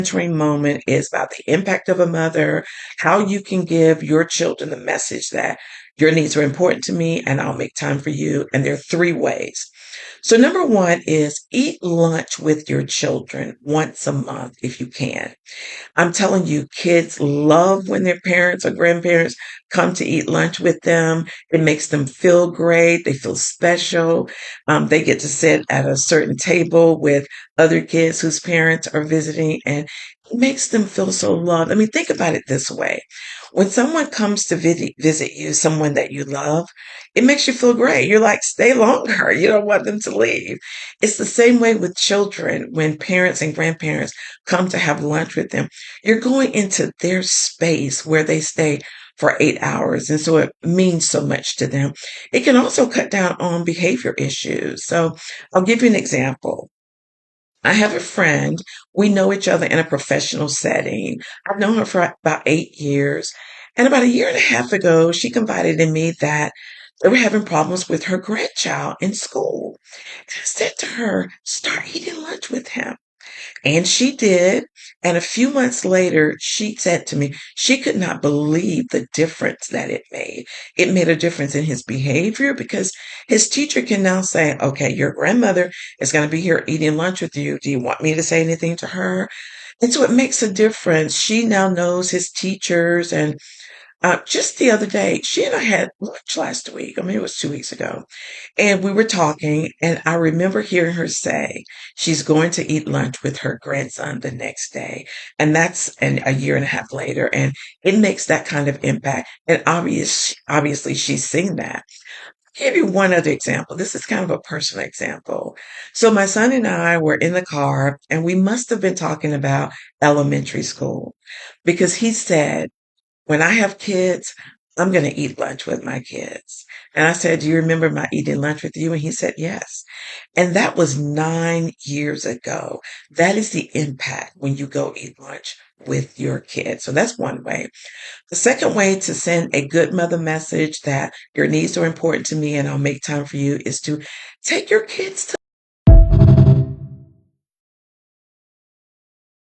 mentoring moment is about the impact of a mother, how you can give your children the message that your needs are important to me and I'll make time for you. And there are three ways. So, number one is eat lunch with your children once a month if you can. I'm telling you, kids love when their parents or grandparents come to eat lunch with them. It makes them feel great. They feel special. They get to sit at a certain table with other kids whose parents are visiting, and it makes them feel so loved. I mean, think about it this way. When someone comes to visit you, someone that you love, it makes you feel great. You're like, stay longer. You don't want them to leave. It's the same way with children when parents and grandparents come to have lunch with them. You're going into their space where they stay for 8 hours. And so it means so much to them. It can also cut down on behavior issues. So I'll give you an example. I have a friend. We know each other in a professional setting. I've known her for about 8 years. And about a year and a half ago, she confided in me that they were having problems with her grandchild in school. And I said to her, start eating lunch with him. And she did. And a few months later, she said to me, she could not believe the difference that it made. It made a difference in his behavior because his teacher can now say, okay, your grandmother is going to be here eating lunch with you. Do you want me to say anything to her? And so it makes a difference. She now knows his teachers, and just the other day, she and I had lunch last week. I mean, it was 2 weeks ago. And we were talking, and I remember hearing her say she's going to eat lunch with her grandson the next day. And that's a year and a half later. And it makes that kind of impact. And obviously, she's seen that. I'll give you one other example. This is kind of a personal example. So, my son and I were in the car, and we must have been talking about elementary school because he said, when I have kids, I'm going to eat lunch with my kids. And I said, do you remember my eating lunch with you? And he said, yes. And that was 9 years ago. That is the impact when you go eat lunch with your kids. So that's one way. The second way to send a good mother message that your needs are important to me and I'll make time for you is to take your kids to